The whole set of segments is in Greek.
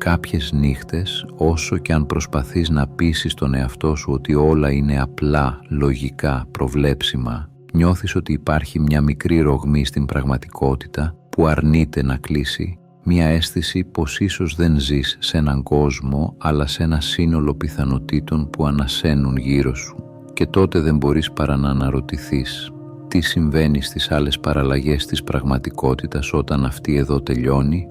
κάποιες νύχτες, όσο και αν προσπαθείς να πείσεις τον εαυτό σου ότι όλα είναι απλά, λογικά, προβλέψιμα, νιώθεις ότι υπάρχει μια μικρή ρογμή στην πραγματικότητα που αρνείται να κλείσει, μια αίσθηση πως ίσως δεν ζεις σε έναν κόσμο, αλλά σε ένα σύνολο πιθανοτήτων που ανασένουν γύρω σου. Και τότε δεν μπορείς παρά να αναρωτηθείς τι συμβαίνει στις άλλες παραλλαγές της πραγματικότητας όταν αυτή εδώ τελειώνει.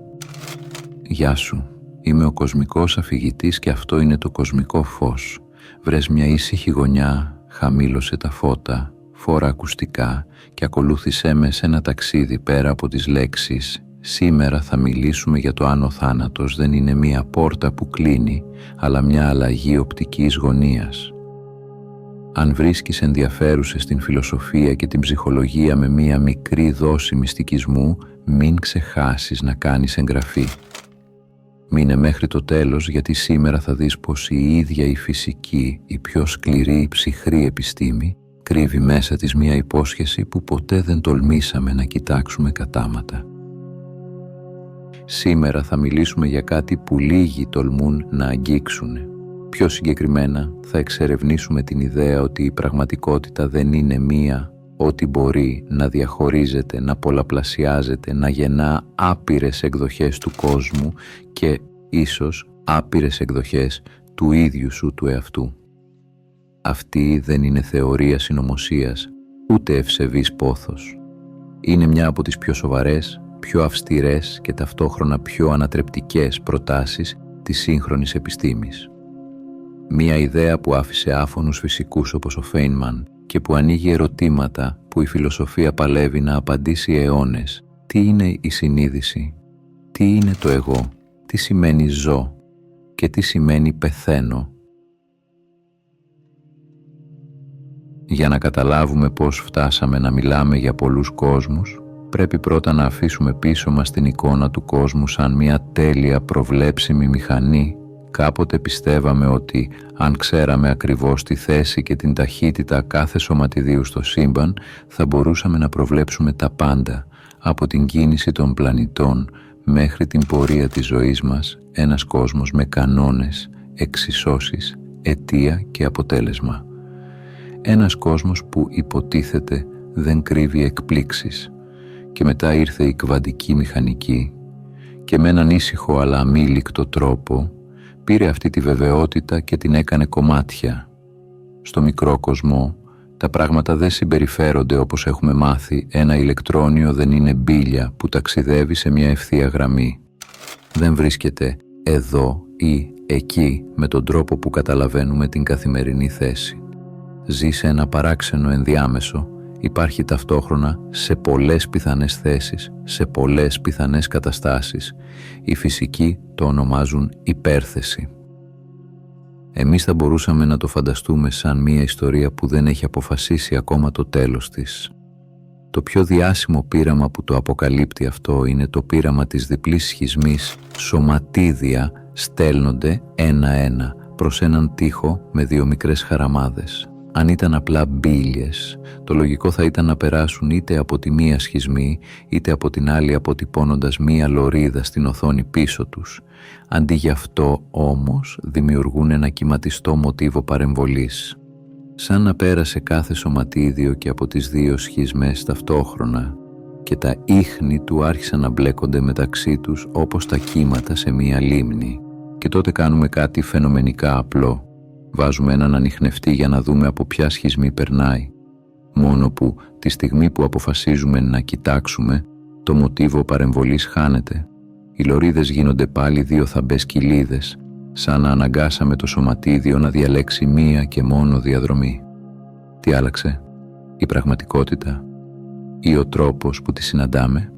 Γεια σου, είμαι ο κοσμικός αφηγητής και αυτό είναι το κοσμικό φως. Βρες μια ήσυχη γωνιά, χαμήλωσε τα φώτα, φόρα ακουστικά και ακολούθησέ με σε ένα ταξίδι πέρα από τις λέξεις. Σήμερα θα μιλήσουμε για το αν ο θάνατος δεν είναι μια πόρτα που κλείνει, αλλά μια αλλαγή οπτικής γωνίας. Αν βρίσκεις ενδιαφέρουσες την φιλοσοφία και την ψυχολογία με μια μικρή δόση μυστικισμού, μην ξεχάσεις να κάνεις εγγραφή. Μείνε μέχρι το τέλος, γιατί σήμερα θα δεις πως η ίδια η φυσική, η πιο σκληρή, ψυχρή επιστήμη, κρύβει μέσα της μια υπόσχεση που ποτέ δεν τολμήσαμε να κοιτάξουμε κατάματα. Σήμερα θα μιλήσουμε για κάτι που λίγοι τολμούν να αγγίξουν. Πιο συγκεκριμένα θα εξερευνήσουμε την ιδέα ότι η πραγματικότητα δεν είναι μία, ότι μπορεί να διαχωρίζεται, να πολλαπλασιάζεται, να γεννά άπειρες εκδοχές του κόσμου και ίσως άπειρες εκδοχές του ίδιου σου του εαυτού. Αυτή δεν είναι θεωρία συνωμοσίας, ούτε ευσεβής πόθος. Είναι μια από τις πιο σοβαρές, πιο αυστηρές και ταυτόχρονα πιο ανατρεπτικές προτάσεις της σύγχρονης επιστήμης. Μια ιδέα που άφησε άφωνους φυσικούς όπως ο Φέινμαν και που ανοίγει ερωτήματα που η φιλοσοφία παλεύει να απαντήσει αιώνες. Τι είναι η συνείδηση? Τι είναι το εγώ? Τι σημαίνει ζω? Και τι σημαίνει πεθαίνω? Για να καταλάβουμε πώς φτάσαμε να μιλάμε για πολλούς κόσμους, πρέπει πρώτα να αφήσουμε πίσω μας την εικόνα του κόσμου σαν μια τέλεια προβλέψιμη μηχανή. Κάποτε πιστεύαμε ότι αν ξέραμε ακριβώς τη θέση και την ταχύτητα κάθε σωματιδίου στο σύμπαν, θα μπορούσαμε να προβλέψουμε τα πάντα, από την κίνηση των πλανητών μέχρι την πορεία της ζωής μας, ένας κόσμος με κανόνες, εξισώσεις, αιτία και αποτέλεσμα. Ένας κόσμος που υποτίθεται δεν κρύβει εκπλήξεις. Και μετά ήρθε η κβαντική μηχανική και με έναν ήσυχο αλλά αμήλικτο τρόπο πήρε αυτή τη βεβαιότητα και την έκανε κομμάτια. Στο μικρό κοσμό τα πράγματα δεν συμπεριφέρονται όπως έχουμε μάθει. Ένα ηλεκτρόνιο δεν είναι μπίλια που ταξιδεύει σε μια ευθεία γραμμή. Δεν βρίσκεται εδώ ή εκεί με τον τρόπο που καταλαβαίνουμε την καθημερινή θέση. Ζει σε ένα παράξενο ενδιάμεσο. Υπάρχει ταυτόχρονα σε πολλές πιθανές θέσεις, σε πολλές πιθανές καταστάσεις. Οι φυσικοί το ονομάζουν υπέρθεση. Εμείς θα μπορούσαμε να το φανταστούμε σαν μια ιστορία που δεν έχει αποφασίσει ακόμα το τέλος της. Το πιο διάσημο πείραμα που το αποκαλύπτει αυτό είναι το πείραμα της διπλής σχισμής. Σωματίδια στέλνονται ένα-ένα προς έναν τοίχο με δύο μικρές χαραμάδες. Αν ήταν απλά μπίλιες, το λογικό θα ήταν να περάσουν είτε από τη μία σχισμή, είτε από την άλλη αποτυπώνοντας μία λωρίδα στην οθόνη πίσω τους. Αντί γι' αυτό όμως δημιουργούν ένα κυματιστό μοτίβο παρεμβολής. Σαν να πέρασε κάθε σωματίδιο και από τις δύο σχισμές ταυτόχρονα και τα ίχνη του άρχισαν να μπλέκονται μεταξύ τους όπως τα κύματα σε μία λίμνη. Και τότε κάνουμε κάτι φαινομενικά απλό. Βάζουμε έναν ανιχνευτή για να δούμε από ποια σχισμή περνάει. Μόνο που τη στιγμή που αποφασίζουμε να κοιτάξουμε, το μοτίβο παρεμβολής χάνεται. Οι λωρίδες γίνονται πάλι δύο θαμπές κοιλίδες, σαν να αναγκάσαμε το σωματίδιο να διαλέξει μία και μόνο διαδρομή. Τι άλλαξε? Η πραγματικότητα ή ο τρόπος που τη συναντάμε?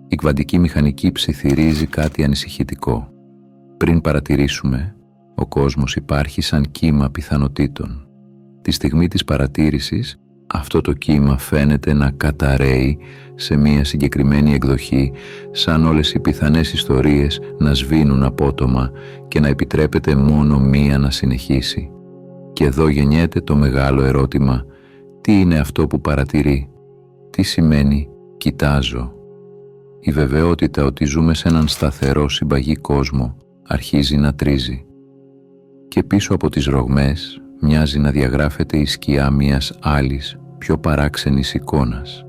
Η κβαντική μηχανική ψιθυρίζει κάτι ανησυχητικό. Πριν παρατηρήσουμε, ο κόσμος υπάρχει σαν κύμα πιθανοτήτων. Τη στιγμή της παρατήρησης, αυτό το κύμα φαίνεται να καταραίει σε μία συγκεκριμένη εκδοχή, σαν όλες οι πιθανές ιστορίες να σβήνουν απότομα και να επιτρέπεται μόνο μία να συνεχίσει. Και εδώ γεννιέται το μεγάλο ερώτημα: τι είναι αυτό που παρατηρεί? Τι σημαίνει «κοιτάζω»? Η βεβαιότητα ότι ζούμε σε έναν σταθερό συμπαγή κόσμο αρχίζει να τρίζει. Και πίσω από τις ρογμές μοιάζει να διαγράφεται η σκιά μιας άλλης, πιο παράξενης εικόνας.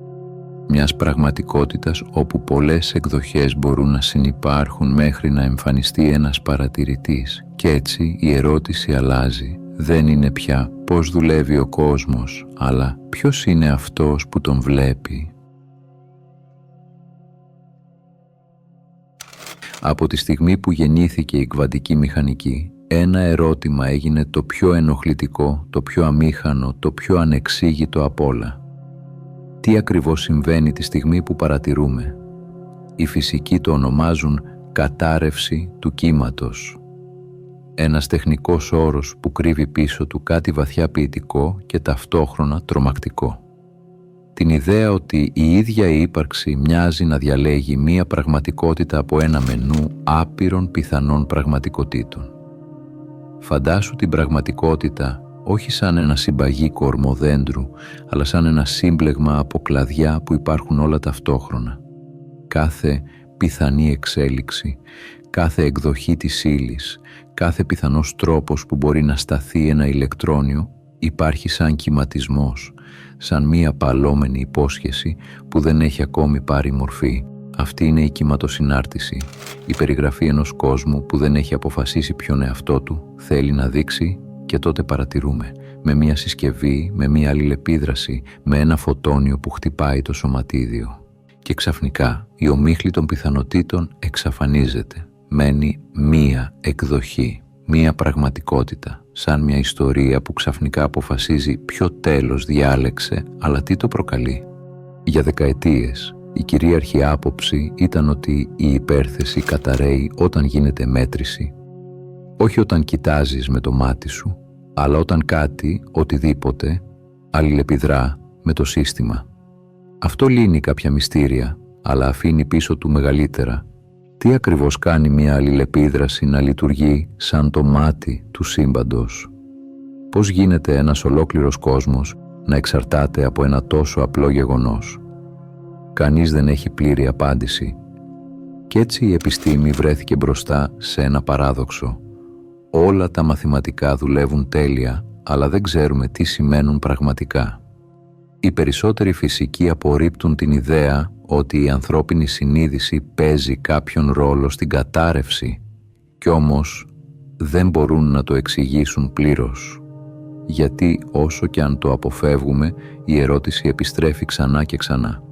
Μιας πραγματικότητας όπου πολλές εκδοχές μπορούν να συνυπάρχουν μέχρι να εμφανιστεί ένας παρατηρητής. Και έτσι η ερώτηση αλλάζει. Δεν είναι πια πώς δουλεύει ο κόσμος, αλλά ποιος είναι αυτός που τον βλέπει. Από τη στιγμή που γεννήθηκε η κβαντική μηχανική, ένα ερώτημα έγινε το πιο ενοχλητικό, το πιο αμήχανο, το πιο ανεξήγητο απ' όλα. Τι ακριβώς συμβαίνει τη στιγμή που παρατηρούμε? Οι φυσικοί το ονομάζουν κατάρρευση του κύματος. Ένας τεχνικός όρος που κρύβει πίσω του κάτι βαθιά ποιητικό και ταυτόχρονα τρομακτικό. Την ιδέα ότι η ίδια η ύπαρξη μοιάζει να διαλέγει μία πραγματικότητα από ένα μενού άπειρων πιθανών πραγματικοτήτων. Φαντάσου την πραγματικότητα όχι σαν ένα συμπαγή κορμοδέντρου, αλλά σαν ένα σύμπλεγμα από κλαδιά που υπάρχουν όλα ταυτόχρονα. Κάθε πιθανή εξέλιξη, κάθε εκδοχή της ύλης, κάθε πιθανός τρόπος που μπορεί να σταθεί ένα ηλεκτρόνιο υπάρχει σαν κυματισμός, σαν μία παλόμενη υπόσχεση που δεν έχει ακόμη πάρει μορφή. Αυτή είναι η κυματοσυνάρτηση, η περιγραφή ενός κόσμου που δεν έχει αποφασίσει ποιον εαυτό του θέλει να δείξει, και τότε παρατηρούμε, με μία συσκευή, με μία αλληλεπίδραση, με ένα φωτόνιο που χτυπάει το σωματίδιο. Και ξαφνικά η ομίχλη των πιθανοτήτων εξαφανίζεται. Μένει μία εκδοχή, μία πραγματικότητα, σαν μια ιστορία που ξαφνικά αποφασίζει ποιο τέλος διάλεξε, αλλά τι το προκαλεί. Για δεκαετίες, η κυρίαρχη άποψη ήταν ότι η υπέρθεση καταρρέει όταν γίνεται μέτρηση, όχι όταν κοιτάζεις με το μάτι σου, αλλά όταν κάτι, οτιδήποτε, αλληλεπιδρά με το σύστημα. Αυτό λύνει κάποια μυστήρια, αλλά αφήνει πίσω του μεγαλύτερα. Τι ακριβώς κάνει μια αλληλεπίδραση να λειτουργεί σαν το μάτι του σύμπαντος? Πώς γίνεται ένας ολόκληρος κόσμος να εξαρτάται από ένα τόσο απλό γεγονός? Κανείς δεν έχει πλήρη απάντηση. Κι έτσι η επιστήμη βρέθηκε μπροστά σε ένα παράδοξο. Όλα τα μαθηματικά δουλεύουν τέλεια, αλλά δεν ξέρουμε τι σημαίνουν πραγματικά. Οι περισσότεροι φυσικοί απορρίπτουν την ιδέα ότι η ανθρώπινη συνείδηση παίζει κάποιον ρόλο στην κατάρρευση, κι όμως δεν μπορούν να το εξηγήσουν πλήρως. Γιατί όσο και αν το αποφεύγουμε, η ερώτηση επιστρέφει ξανά και ξανά.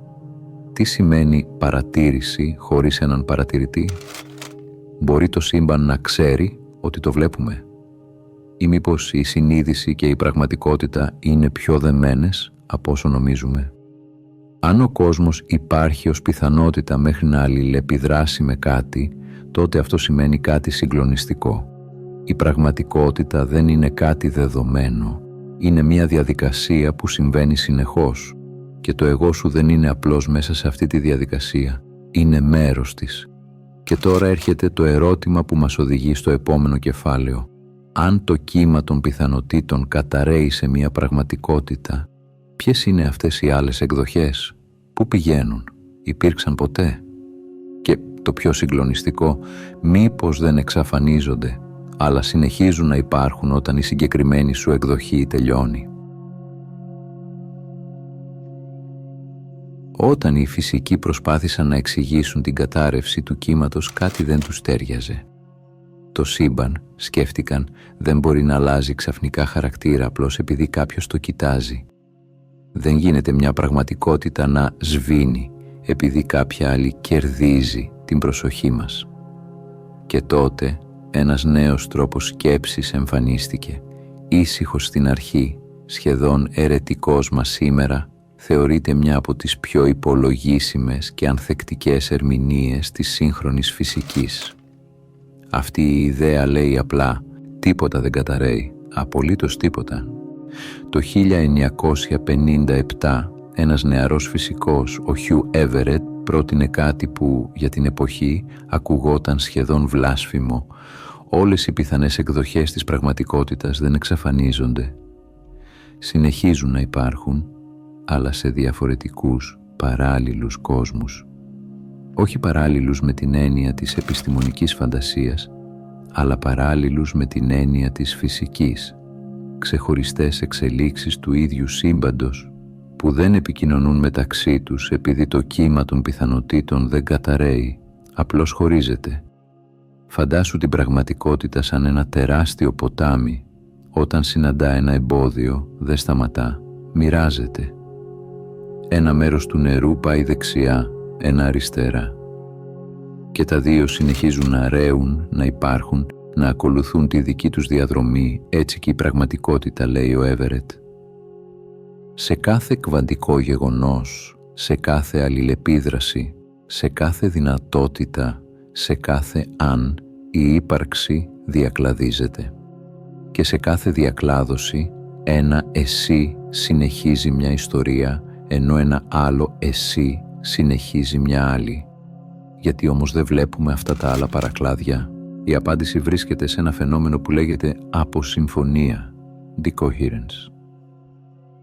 Τι σημαίνει παρατήρηση χωρίς έναν παρατηρητή? Μπορεί το σύμπαν να ξέρει ότι το βλέπουμε? Ή μήπως η συνείδηση και η πραγματικότητα είναι πιο δεμένες από όσο νομίζουμε? Αν ο κόσμος υπάρχει ως πιθανότητα μέχρι να αλληλεπιδράσει με κάτι, τότε αυτό σημαίνει κάτι συγκλονιστικό. Η πραγματικότητα δεν είναι κάτι δεδομένο. Είναι μια διαδικασία που συμβαίνει συνεχώς και το εγώ σου δεν είναι απλώς μέσα σε αυτή τη διαδικασία. Είναι μέρος της. Και τώρα έρχεται το ερώτημα που μας οδηγεί στο επόμενο κεφάλαιο. Αν το κύμα των πιθανοτήτων καταρρέει σε μια πραγματικότητα, ποιες είναι αυτές οι άλλες εκδοχές? Πού πηγαίνουν? Υπήρξαν ποτέ? Και το πιο συγκλονιστικό, μήπως δεν εξαφανίζονται, αλλά συνεχίζουν να υπάρχουν όταν η συγκεκριμένη σου εκδοχή τελειώνει? Όταν οι φυσικοί προσπάθησαν να εξηγήσουν την κατάρρευση του κύματος, κάτι δεν τους τέριαζε. Το σύμπαν, σκέφτηκαν, δεν μπορεί να αλλάζει ξαφνικά χαρακτήρα απλώς επειδή κάποιος το κοιτάζει. Δεν γίνεται μια πραγματικότητα να σβήνει επειδή κάποια άλλη κερδίζει την προσοχή μας. Και τότε ένας νέος τρόπος σκέψης εμφανίστηκε. Ήσυχος στην αρχή, σχεδόν αιρετικός μας σήμερα, θεωρείται μια από τις πιο υπολογίσιμες και ανθεκτικές ερμηνείες της σύγχρονης φυσικής. Αυτή η ιδέα λέει απλά «τίποτα δεν καταρρέει, απολύτως τίποτα». Το 1957 ένας νεαρός φυσικός, ο Χιου Έβερετ, πρότεινε κάτι που για την εποχή ακουγόταν σχεδόν βλάσφημο. Όλες οι πιθανές εκδοχές της πραγματικότητας δεν εξαφανίζονται. Συνεχίζουν να υπάρχουν, αλλά σε διαφορετικούς παράλληλους κόσμους. όχι παράλληλους με την έννοια της επιστημονικής φαντασίας, αλλά παράλληλους με την έννοια της φυσικής, ξεχωριστές εξελίξεις του ίδιου σύμπαντος που δεν επικοινωνούν μεταξύ τους επειδή το κύμα των πιθανοτήτων δεν καταραίει, απλώς χωρίζεται. Φαντάσου την πραγματικότητα σαν ένα τεράστιο ποτάμι. Όταν συναντά ένα εμπόδιο, δεν σταματά, μοιράζεται. Ένα μέρος του νερού πάει δεξιά, ένα αριστερά. Και τα δύο συνεχίζουν να ρέουν, να υπάρχουν, να ακολουθούν τη δική τους διαδρομή, έτσι και η πραγματικότητα, λέει ο Έβερετ. Σε κάθε κβαντικό γεγονός, σε κάθε αλληλεπίδραση, σε κάθε δυνατότητα, σε κάθε αν, η ύπαρξη διακλαδίζεται. Και σε κάθε διακλάδωση, ένα εσύ συνεχίζει μια ιστορία, ενώ ένα άλλο εσύ συνεχίζει μια άλλη. Γιατί όμως δεν βλέπουμε αυτά τα άλλα παρακλάδια? Η απάντηση βρίσκεται σε ένα φαινόμενο που λέγεται αποσυμφωνία, decoherence.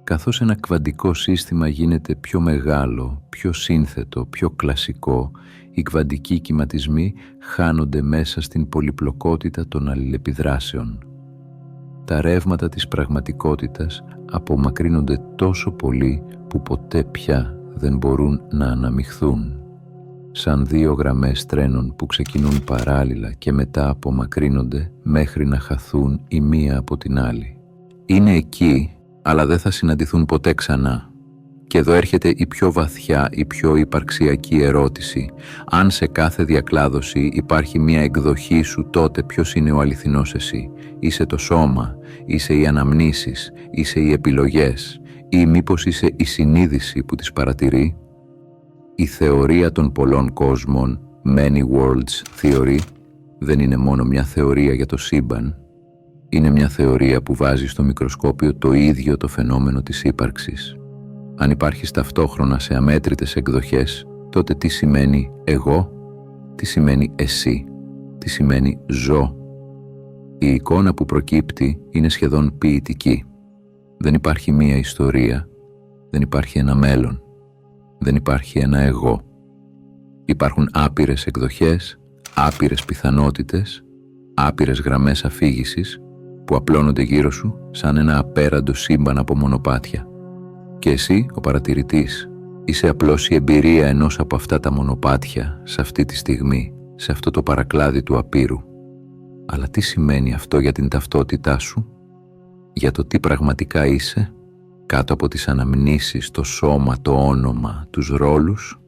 Καθώς ένα κβαντικό σύστημα γίνεται πιο μεγάλο, πιο σύνθετο, πιο κλασικό, οι κβαντικοί κυματισμοί χάνονται μέσα στην πολυπλοκότητα των αλληλεπιδράσεων. Τα ρεύματα της πραγματικότητας απομακρύνονται τόσο πολύ που ποτέ πια δεν μπορούν να αναμειχθούν. Σαν δύο γραμμές τρένων που ξεκινούν παράλληλα και μετά απομακρύνονται μέχρι να χαθούν η μία από την άλλη. Είναι εκεί, αλλά δεν θα συναντηθούν ποτέ ξανά. Και εδώ έρχεται η πιο βαθιά, η πιο υπαρξιακή ερώτηση. Αν σε κάθε διακλάδωση υπάρχει μία εκδοχή σου, τότε ποιος είναι ο αληθινός εσύ? Είσαι το σώμα, είσαι οι αναμνήσεις, είσαι οι επιλογές, ή μήπως είσαι η συνείδηση που τις παρατηρεί? Η θεωρία των πολλών κόσμων, many worlds theory, δεν είναι μόνο μια θεωρία για το σύμπαν. Είναι μια θεωρία που βάζει στο μικροσκόπιο το ίδιο το φαινόμενο της ύπαρξης. Αν υπάρχεις ταυτόχρονα σε αμέτρητες εκδοχές, τότε τι σημαίνει εγώ, τι σημαίνει εσύ, τι σημαίνει ζω? Η εικόνα που προκύπτει είναι σχεδόν ποιητική. Δεν υπάρχει μία ιστορία, δεν υπάρχει ένα μέλλον, δεν υπάρχει ένα εγώ. Υπάρχουν άπειρες εκδοχές, άπειρες πιθανότητες, άπειρες γραμμές αφήγησης που απλώνονται γύρω σου σαν ένα απέραντο σύμπαν από μονοπάτια. Και εσύ, ο παρατηρητής, είσαι απλώς η εμπειρία ενός από αυτά τα μονοπάτια σε αυτή τη στιγμή, σε αυτό το παρακλάδι του απείρου. Αλλά τι σημαίνει αυτό για την ταυτότητά σου? Για το τι πραγματικά είσαι, κάτω από τις αναμνήσεις, το σώμα, το όνομα, τους ρόλους?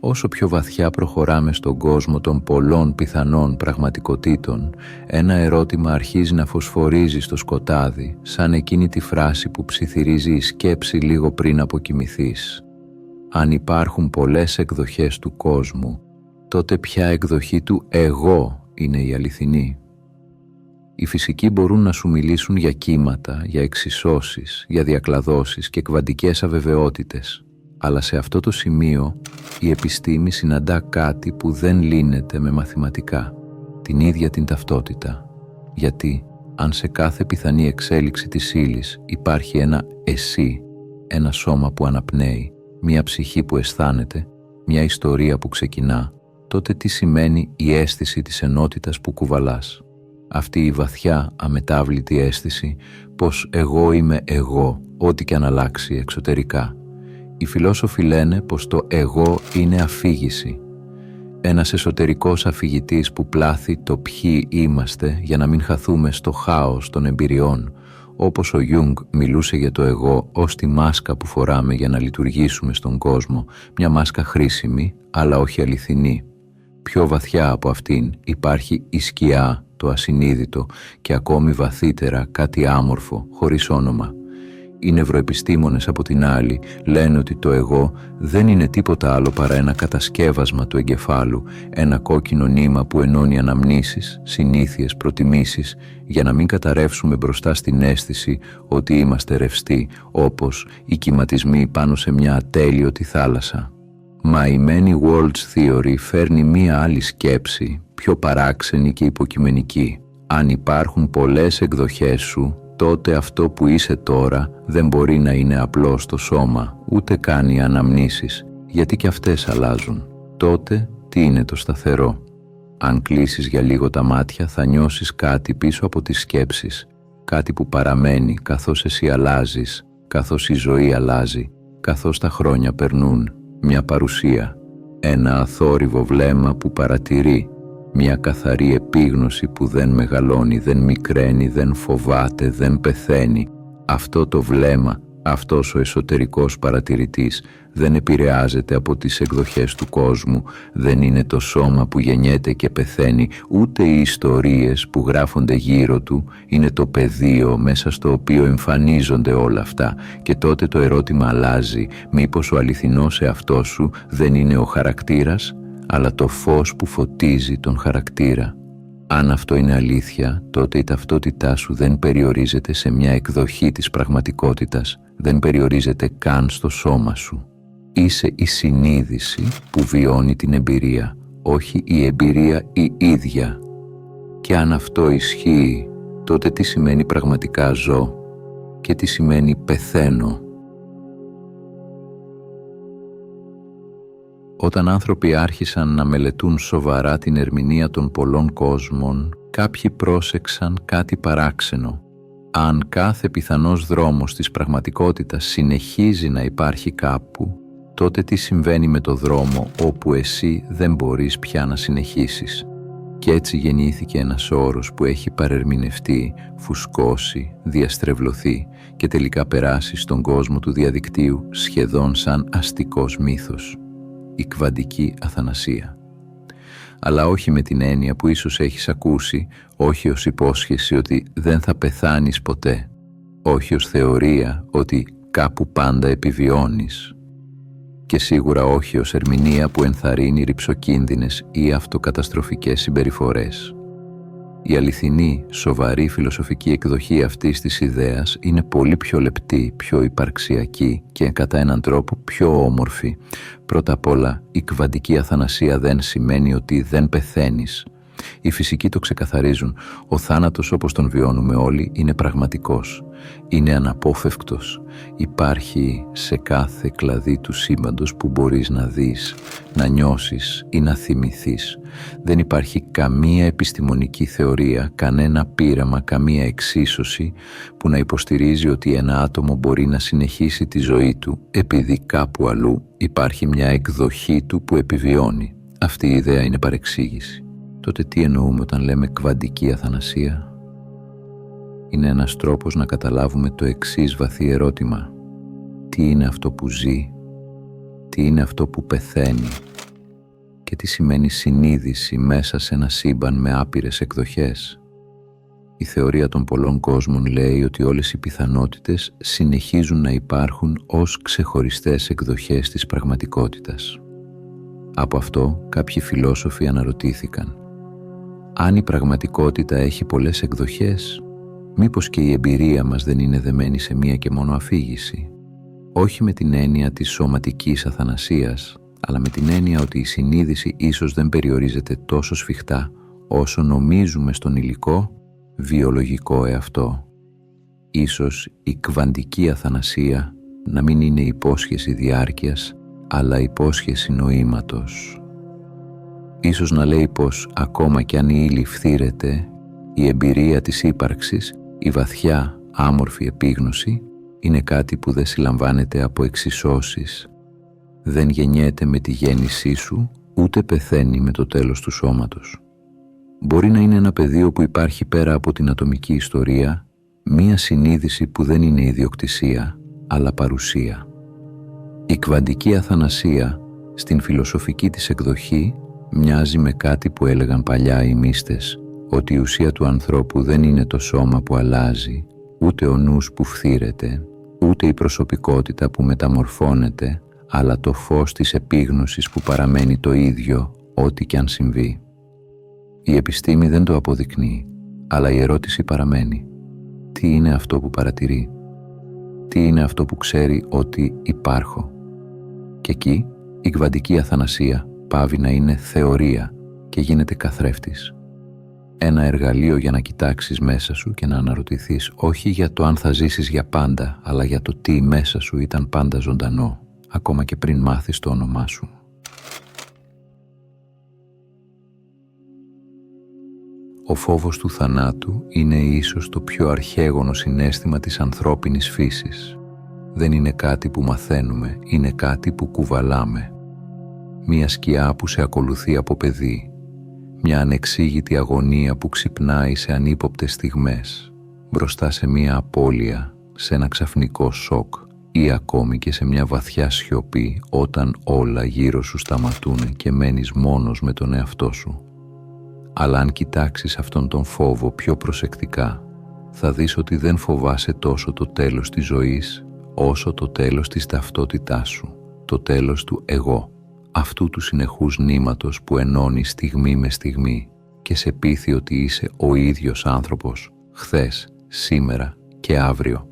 Όσο πιο βαθιά προχωράμε στον κόσμο των πολλών πιθανών πραγματικοτήτων, ένα ερώτημα αρχίζει να φωσφορίζει στο σκοτάδι, σαν εκείνη τη φράση που ψιθυρίζει η σκέψη λίγο πριν αποκοιμηθείς. Αν υπάρχουν πολλές εκδοχές του κόσμου, τότε ποια εκδοχή του εγώ είναι η αληθινή? Οι φυσικοί μπορούν να σου μιλήσουν για κύματα, για εξισώσεις, για διακλαδώσεις και κβαντικές αβεβαιότητες. Αλλά σε αυτό το σημείο η επιστήμη συναντά κάτι που δεν λύνεται με μαθηματικά, την ίδια την ταυτότητα. Γιατί αν σε κάθε πιθανή εξέλιξη της ύλης υπάρχει ένα εσύ, ένα σώμα που αναπνέει, μια ψυχή που αισθάνεται, μια ιστορία που ξεκινά, τότε τι σημαίνει η αίσθηση της ενότητας που κουβαλάς? Αυτή η βαθιά, αμετάβλητη αίσθηση πως εγώ είμαι εγώ, ό,τι και αν αλλάξει εξωτερικά. Οι φιλόσοφοι λένε πως το εγώ είναι αφήγηση. Ένας εσωτερικός αφηγητής που πλάθει το ποιοι είμαστε για να μην χαθούμε στο χάος των εμπειριών, όπως ο Γιούγκ μιλούσε για το εγώ ως τη μάσκα που φοράμε για να λειτουργήσουμε στον κόσμο, μια μάσκα χρήσιμη αλλά όχι αληθινή. Πιο βαθιά από αυτήν υπάρχει η σκιά, το ασυνείδητο και ακόμη βαθύτερα κάτι άμορφο, χωρίς όνομα. Οι νευροεπιστήμονες από την άλλη λένε ότι το εγώ δεν είναι τίποτα άλλο παρά ένα κατασκεύασμα του εγκεφάλου, ένα κόκκινο νήμα που ενώνει αναμνήσεις, συνήθειες, προτιμήσεις, για να μην καταρρεύσουμε μπροστά στην αίσθηση ότι είμαστε ρευστοί, όπως οι κυματισμοί πάνω σε μια ατέλειωτη θάλασσα. Μα η Many Worlds Theory φέρνει μία άλλη σκέψη, πιο παράξενη και υποκειμενική. Αν υπάρχουν πολλές εκδοχές σου, τότε αυτό που είσαι τώρα δεν μπορεί να είναι απλώς το σώμα, ούτε κάνει αναμνήσεις, γιατί και αυτές αλλάζουν. Τότε τι είναι το σταθερό? Αν κλείσεις για λίγο τα μάτια θα νιώσεις κάτι πίσω από τις σκέψεις, κάτι που παραμένει καθώς εσύ αλλάζεις, καθώς η ζωή αλλάζει, καθώς τα χρόνια περνούν, μια παρουσία, ένα αθόρυβο βλέμμα που παρατηρεί, μια καθαρή επίγνωση που δεν μεγαλώνει, δεν μικραίνει, δεν φοβάται, δεν πεθαίνει. Αυτό το βλέμμα, αυτός ο εσωτερικός παρατηρητής δεν επηρεάζεται από τις εκδοχές του κόσμου, δεν είναι το σώμα που γεννιέται και πεθαίνει, ούτε οι ιστορίες που γράφονται γύρω του, είναι το πεδίο μέσα στο οποίο εμφανίζονται όλα αυτά. Και τότε το ερώτημα αλλάζει, μήπως ο αληθινός εαυτός σου δεν είναι ο χαρακτήρας, αλλά το φως που φωτίζει τον χαρακτήρα. Αν αυτό είναι αλήθεια, τότε η ταυτότητά σου δεν περιορίζεται σε μια εκδοχή της πραγματικότητας, δεν περιορίζεται καν στο σώμα σου. Είσαι η συνείδηση που βιώνει την εμπειρία, όχι η εμπειρία η ίδια. Και αν αυτό ισχύει, τότε τι σημαίνει πραγματικά ζω και τι σημαίνει πεθαίνω? Όταν άνθρωποι άρχισαν να μελετούν σοβαρά την ερμηνεία των πολλών κόσμων, κάποιοι πρόσεξαν κάτι παράξενο. Αν κάθε πιθανός δρόμος της πραγματικότητας συνεχίζει να υπάρχει κάπου, τότε τι συμβαίνει με το δρόμο όπου εσύ δεν μπορείς πια να συνεχίσεις? Και έτσι γεννήθηκε ένας όρος που έχει παρερμηνευτεί, φουσκώσει, διαστρεβλωθεί και τελικά περάσει στον κόσμο του διαδικτύου σχεδόν σαν αστικός μύθος. Η κβαντική αθανασία. Αλλά όχι με την έννοια που ίσως έχεις ακούσει, όχι ως υπόσχεση ότι δεν θα πεθάνεις ποτέ, όχι ως θεωρία ότι κάπου πάντα επιβιώνεις, και σίγουρα όχι ως ερμηνεία που ενθαρρύνει ρυψοκίνδυνες ή αυτοκαταστροφικές συμπεριφορές. Η αληθινή, σοβαρή φιλοσοφική εκδοχή αυτής της ιδέας είναι πολύ πιο λεπτή, πιο υπαρξιακή και κατά έναν τρόπο πιο όμορφη. Πρώτα απ' όλα, η κβαντική αθανασία δεν σημαίνει ότι δεν πεθαίνεις. Οι φυσικοί το ξεκαθαρίζουν. Ο θάνατος όπως τον βιώνουμε όλοι είναι πραγματικός. Είναι αναπόφευκτος. Υπάρχει σε κάθε κλαδί του σύμπαντος που μπορείς να δεις, να νιώσεις ή να θυμηθείς. Δεν υπάρχει καμία επιστημονική θεωρία, κανένα πείραμα, καμία εξίσωση που να υποστηρίζει ότι ένα άτομο μπορεί να συνεχίσει τη ζωή του επειδή κάπου αλλού υπάρχει μια εκδοχή του που επιβιώνει. Αυτή η ιδέα είναι παρεξήγηση. Τότε τι εννοούμε όταν λέμε κβαντική αθανασία? Είναι ένας τρόπος να καταλάβουμε το εξής βαθύ ερώτημα. Τι είναι αυτό που ζει? Τι είναι αυτό που πεθαίνει? Και τι σημαίνει συνείδηση μέσα σε ένα σύμπαν με άπειρες εκδοχές? Η θεωρία των πολλών κόσμων λέει ότι όλες οι πιθανότητες συνεχίζουν να υπάρχουν ως ξεχωριστές εκδοχές της πραγματικότητας. Από αυτό κάποιοι φιλόσοφοι αναρωτήθηκαν. Αν η πραγματικότητα έχει πολλές εκδοχές, μήπως και η εμπειρία μας δεν είναι δεμένη σε μία και μόνο αφήγηση? Όχι με την έννοια της σωματικής αθανασίας, αλλά με την έννοια ότι η συνείδηση ίσως δεν περιορίζεται τόσο σφιχτά όσο νομίζουμε στον υλικό, βιολογικό εαυτό. Ίσως η κβαντική αθανασία να μην είναι υπόσχεση διάρκειας, αλλά υπόσχεση νοήματος. Ίσως να λέει πως ακόμα κι αν η ύλη φθήρεται, η εμπειρία της ύπαρξης, η βαθιά άμορφη επίγνωση, είναι κάτι που δεν συλλαμβάνεται από εξισώσεις. Δεν γεννιέται με τη γέννησή σου, ούτε πεθαίνει με το τέλος του σώματος. Μπορεί να είναι ένα πεδίο που υπάρχει πέρα από την ατομική ιστορία, μία συνείδηση που δεν είναι ιδιοκτησία, αλλά παρουσία. Η κβαντική αθανασία, στην φιλοσοφική της εκδοχή, μοιάζει με κάτι που έλεγαν παλιά οι μύστες, ότι η ουσία του ανθρώπου δεν είναι το σώμα που αλλάζει, ούτε ο νους που φθήρεται, ούτε η προσωπικότητα που μεταμορφώνεται, αλλά το φως της επίγνωσης που παραμένει το ίδιο, ό,τι κι αν συμβεί. Η επιστήμη δεν το αποδεικνύει, αλλά η ερώτηση παραμένει. Τι είναι αυτό που παρατηρεί? Τι είναι αυτό που ξέρει ότι υπάρχω? Και εκεί η κβαντική αθανασία πάβει να είναι θεωρία και γίνεται καθρέφτης. Ένα εργαλείο για να κοιτάξεις μέσα σου και να αναρωτηθείς όχι για το αν θα ζήσεις για πάντα, αλλά για το τι μέσα σου ήταν πάντα ζωντανό, ακόμα και πριν μάθεις το όνομά σου. Ο φόβος του θανάτου είναι ίσως το πιο αρχαίγονο συναίσθημα της ανθρώπινης φύσης. Δεν είναι κάτι που μαθαίνουμε, είναι κάτι που κουβαλάμε. Μία σκιά που σε ακολουθεί από παιδί. Μια ανεξήγητη αγωνία που ξυπνάει σε ανύποπτες στιγμές, μπροστά σε μια απώλεια, σε ένα ξαφνικό σοκ ή ακόμη και σε μια βαθιά σιωπή όταν όλα γύρω σου σταματούν και μένεις μόνος με τον εαυτό σου. Αλλά αν κοιτάξεις αυτόν τον φόβο πιο προσεκτικά, θα δεις ότι δεν φοβάσαι τόσο το τέλος της ζωής, όσο το τέλος της ταυτότητάς σου, το τέλος του εγώ, αυτού του συνεχούς νήματος που ενώνει στιγμή με στιγμή και σε πείθει ότι είσαι ο ίδιος άνθρωπος, χθες, σήμερα και αύριο.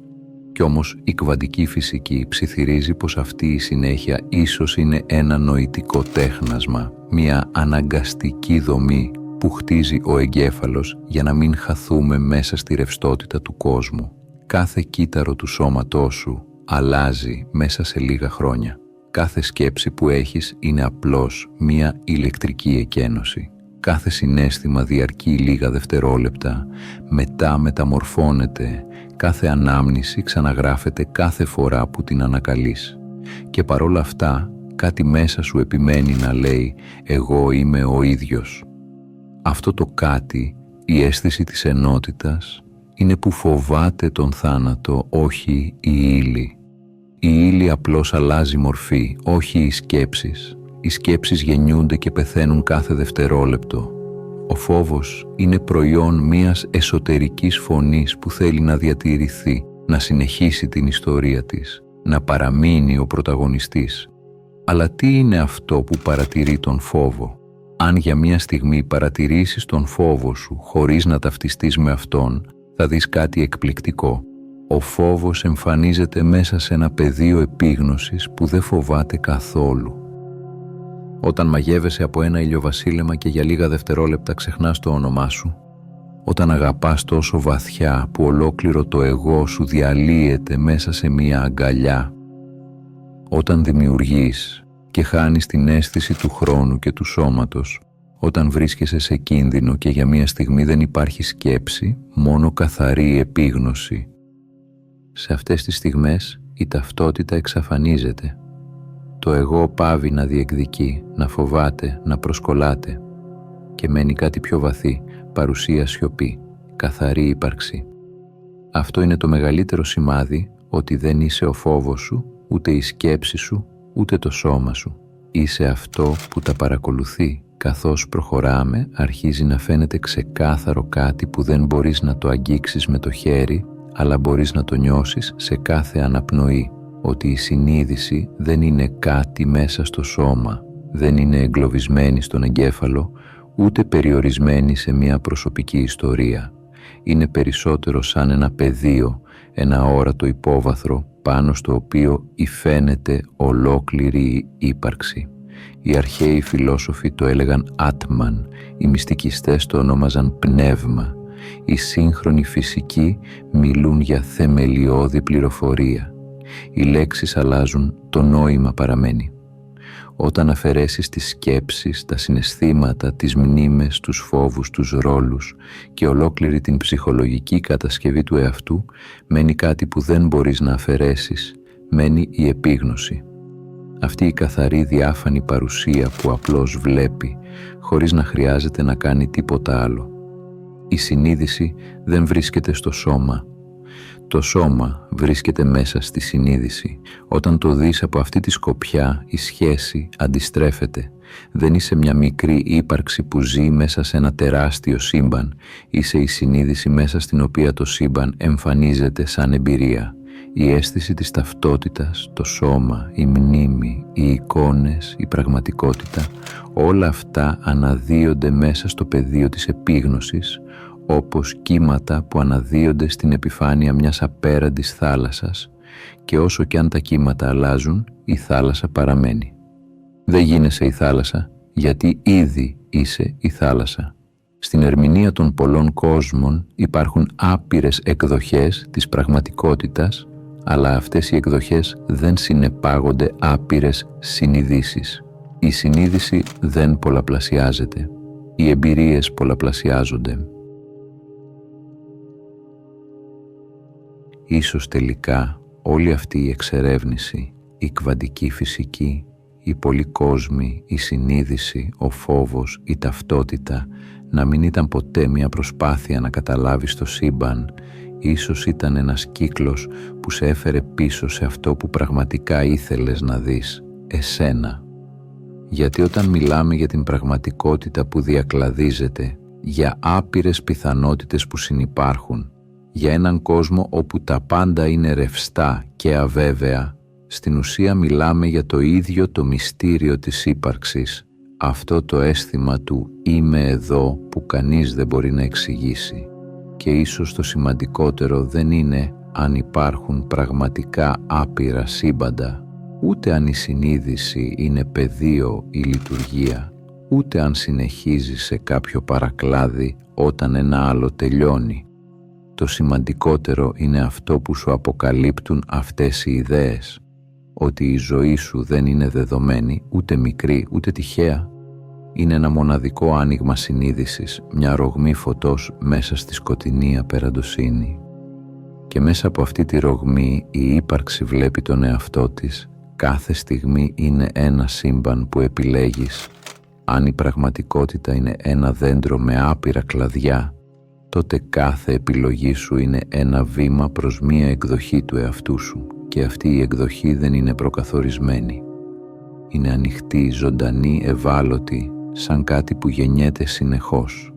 Κι όμως η κβαντική φυσική ψιθυρίζει πως αυτή η συνέχεια ίσως είναι ένα νοητικό τέχνασμα, μια αναγκαστική δομή που χτίζει ο εγκέφαλος για να μην χαθούμε μέσα στη ρευστότητα του κόσμου. Κάθε κύτταρο του σώματός σου αλλάζει μέσα σε λίγα χρόνια. Κάθε σκέψη που έχεις είναι απλώς μία ηλεκτρική εκένωση. Κάθε συναίσθημα διαρκεί λίγα δευτερόλεπτα, μετά μεταμορφώνεται, κάθε ανάμνηση ξαναγράφεται κάθε φορά που την ανακαλείς. Και παρόλα αυτά, κάτι μέσα σου επιμένει να λέει «Εγώ είμαι ο ίδιος». Αυτό το κάτι, η αίσθηση της ενότητας, είναι που φοβάται τον θάνατο, όχι η ύλη. Η ύλη απλώς αλλάζει μορφή, όχι οι σκέψεις. Οι σκέψεις γεννιούνται και πεθαίνουν κάθε δευτερόλεπτο. Ο φόβος είναι προϊόν μιας εσωτερικής φωνής που θέλει να διατηρηθεί, να συνεχίσει την ιστορία της, να παραμείνει ο πρωταγωνιστής. Αλλά τι είναι αυτό που παρατηρεί τον φόβο? Αν για μια στιγμή παρατηρήσεις τον φόβο σου χωρίς να ταυτιστείς με αυτόν, θα δεις κάτι εκπληκτικό. Ο φόβος εμφανίζεται μέσα σε ένα πεδίο επίγνωσης που δεν φοβάται καθόλου. Όταν μαγεύεσαι από ένα ηλιοβασίλεμα και για λίγα δευτερόλεπτα ξεχνάς το όνομά σου, όταν αγαπάς τόσο βαθιά που ολόκληρο το εγώ σου διαλύεται μέσα σε μία αγκαλιά, όταν δημιουργείς και χάνεις την αίσθηση του χρόνου και του σώματος, όταν βρίσκεσαι σε κίνδυνο και για μία στιγμή δεν υπάρχει σκέψη, μόνο καθαρή επίγνωση. Σε αυτές τις στιγμές η ταυτότητα εξαφανίζεται. Το εγώ πάβει να διεκδικεί, να φοβάται, να προσκολάται και μένει κάτι πιο βαθύ, παρουσία σιωπή, καθαρή ύπαρξη. Αυτό είναι το μεγαλύτερο σημάδι ότι δεν είσαι ο φόβος σου, ούτε η σκέψη σου, ούτε το σώμα σου. Είσαι αυτό που τα παρακολουθεί. Καθώς προχωράμε, αρχίζει να φαίνεται ξεκάθαρο κάτι που δεν μπορείς να το αγγίξεις με το χέρι, αλλά μπορείς να το νιώσεις σε κάθε αναπνοή. Ότι η συνείδηση δεν είναι κάτι μέσα στο σώμα, δεν είναι εγκλωβισμένη στον εγκέφαλο, ούτε περιορισμένη σε μια προσωπική ιστορία. Είναι περισσότερο σαν ένα πεδίο, ένα αόρατο υπόβαθρο πάνω στο οποίο υφαίνεται ολόκληρη η ύπαρξη. Οι αρχαίοι φιλόσοφοι το έλεγαν άτμαν, οι μυστικιστές το ονόμαζαν πνεύμα. Οι σύγχρονοι φυσικοί μιλούν για θεμελιώδη πληροφορία. Οι λέξεις αλλάζουν, το νόημα παραμένει. Όταν αφαιρέσεις τις σκέψεις, τα συναισθήματα, τις μνήμες, τους φόβους, τους ρόλους και ολόκληρη την ψυχολογική κατασκευή του εαυτού, μένει κάτι που δεν μπορείς να αφαιρέσεις, μένει η επίγνωση. Αυτή η καθαρή διάφανη παρουσία που απλώς βλέπει, χωρίς να χρειάζεται να κάνει τίποτα άλλο. Η συνείδηση δεν βρίσκεται στο σώμα. Το σώμα βρίσκεται μέσα στη συνείδηση. Όταν το δεις από αυτή τη σκοπιά, η σχέση αντιστρέφεται. Δεν είσαι μια μικρή ύπαρξη που ζει μέσα σε ένα τεράστιο σύμπαν. Είσαι η συνείδηση μέσα στην οποία το σύμπαν εμφανίζεται σαν εμπειρία. Η αίσθηση της ταυτότητας, το σώμα, η μνήμη, οι εικόνες, η πραγματικότητα, όλα αυτά αναδύονται μέσα στο πεδίο της επίγνωσης, όπως κύματα που αναδύονται στην επιφάνεια μιας απέραντης θάλασσας και όσο κι αν τα κύματα αλλάζουν, η θάλασσα παραμένει. Δεν γίνεσαι η θάλασσα, γιατί ήδη είσαι η θάλασσα. Στην ερμηνεία των πολλών κόσμων υπάρχουν άπειρες εκδοχές της πραγματικότητας, αλλά αυτές οι εκδοχές δεν συνεπάγονται άπειρες συνειδήσεις. Η συνείδηση δεν πολλαπλασιάζεται. Οι εμπειρίες πολλαπλασιάζονται. Ίσως τελικά όλη αυτή η εξερεύνηση, η κβαντική φυσική, οι πολλοί κόσμοι, η συνείδηση, ο φόβος, η ταυτότητα να μην ήταν ποτέ μια προσπάθεια να καταλάβεις το σύμπαν. Ίσως ήταν ένας κύκλος που σε έφερε πίσω σε αυτό που πραγματικά ήθελες να δεις, εσένα. Γιατί όταν μιλάμε για την πραγματικότητα που διακλαδίζεται, για άπειρες πιθανότητες που συνυπάρχουν, για έναν κόσμο όπου τα πάντα είναι ρευστά και αβέβαια, στην ουσία μιλάμε για το ίδιο το μυστήριο της ύπαρξης, αυτό το αίσθημα του «είμαι εδώ» που κανείς δεν μπορεί να εξηγήσει. Και ίσως το σημαντικότερο δεν είναι αν υπάρχουν πραγματικά άπειρα σύμπαντα, ούτε αν η συνείδηση είναι πεδίο ή λειτουργία, ούτε αν συνεχίζει σε κάποιο παρακλάδι όταν ένα άλλο τελειώνει. Το σημαντικότερο είναι αυτό που σου αποκαλύπτουν αυτές οι ιδέες, ότι η ζωή σου δεν είναι δεδομένη, ούτε μικρή, ούτε τυχαία. Είναι ένα μοναδικό άνοιγμα συνείδησης, μια ρογμή φωτός μέσα στη σκοτεινή απεραντοσύνη. Και μέσα από αυτή τη ρογμή η ύπαρξη βλέπει τον εαυτό της. Κάθε στιγμή είναι ένα σύμπαν που επιλέγεις. Αν η πραγματικότητα είναι ένα δέντρο με άπειρα κλαδιά, τότε κάθε επιλογή σου είναι ένα βήμα προς μία εκδοχή του εαυτού σου, και αυτή η εκδοχή δεν είναι προκαθορισμένη. Είναι ανοιχτή, ζωντανή, ευάλωτη, σαν κάτι που γεννιέται συνεχώς.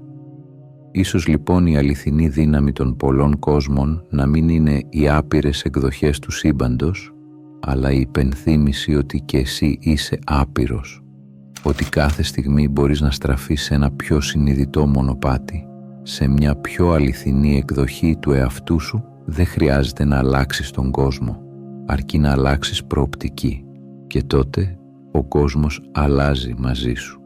Ίσως λοιπόν η αληθινή δύναμη των πολλών κόσμων να μην είναι οι άπειρες εκδοχές του σύμπαντος, αλλά η υπενθύμηση ότι και εσύ είσαι άπειρος, ότι κάθε στιγμή μπορείς να στραφείς σε ένα πιο συνειδητό μονοπάτι, σε μια πιο αληθινή εκδοχή του εαυτού σου. Δεν χρειάζεται να αλλάξεις τον κόσμο, αρκεί να αλλάξεις προοπτική, και τότε ο κόσμος αλλάζει μαζί σου.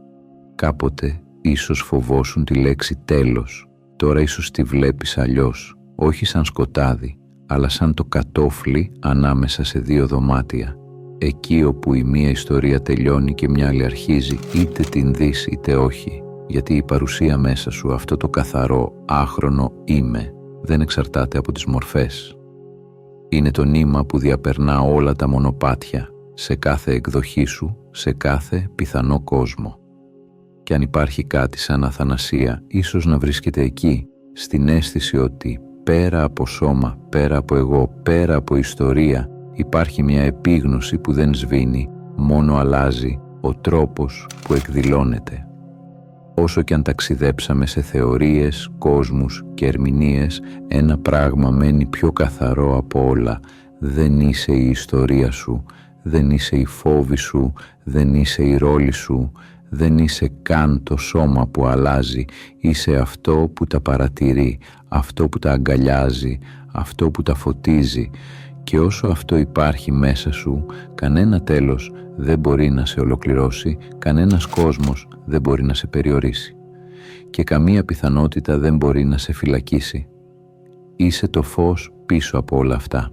Κάποτε ίσως φοβόσουν τη λέξη τέλος, τώρα ίσως τη βλέπεις αλλιώς, όχι σαν σκοτάδι, αλλά σαν το κατόφλι ανάμεσα σε δύο δωμάτια, εκεί όπου η μία ιστορία τελειώνει και μια άλλη αρχίζει, είτε την δεις είτε όχι, γιατί η παρουσία μέσα σου, αυτό το καθαρό, άχρονο είμαι, δεν εξαρτάται από τις μορφές. Είναι το νήμα που διαπερνά όλα τα μονοπάτια, σε κάθε εκδοχή σου, σε κάθε πιθανό κόσμο. Και αν υπάρχει κάτι σαν αθανασία, ίσως να βρίσκεται εκεί, στην αίσθηση ότι πέρα από σώμα, πέρα από εγώ, πέρα από ιστορία, υπάρχει μια επίγνωση που δεν σβήνει, μόνο αλλάζει ο τρόπος που εκδηλώνεται. Όσο και αν ταξιδέψαμε σε θεωρίες, κόσμους και ερμηνείες, ένα πράγμα μένει πιο καθαρό από όλα. Δεν είσαι η ιστορία σου, δεν είσαι η φόβη σου, δεν είσαι η ρόλη σου, δεν είσαι καν το σώμα που αλλάζει. Είσαι αυτό που τα παρατηρεί, αυτό που τα αγκαλιάζει, αυτό που τα φωτίζει. Και όσο αυτό υπάρχει μέσα σου, κανένα τέλος δεν μπορεί να σε ολοκληρώσει, κανένας κόσμος δεν μπορεί να σε περιορίσει και καμία πιθανότητα δεν μπορεί να σε φυλακίσει. Είσαι το φως πίσω από όλα αυτά,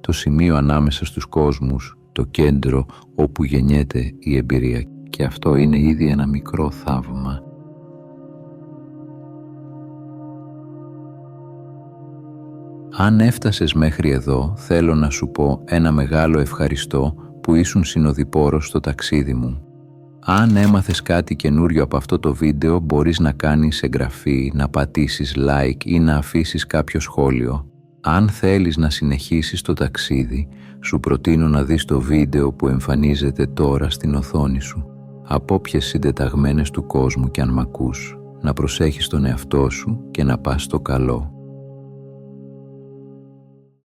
το σημείο ανάμεσα στους κόσμους, το κέντρο όπου γεννιέται η εμπειρία, και αυτό είναι ήδη ένα μικρό θαύμα. Αν έφτασες μέχρι εδώ, θέλω να σου πω ένα μεγάλο ευχαριστώ που ήσουν συνοδοιπόρος στο ταξίδι μου. Αν έμαθες κάτι καινούριο από αυτό το βίντεο, μπορείς να κάνεις εγγραφή, να πατήσεις like ή να αφήσεις κάποιο σχόλιο. Αν θέλεις να συνεχίσεις το ταξίδι, σου προτείνω να δεις το βίντεο που εμφανίζεται τώρα στην οθόνη σου. Από όποιες συντεταγμένες του κόσμου κι αν μ' ακούς, να προσέχεις τον εαυτό σου και να πας στο καλό.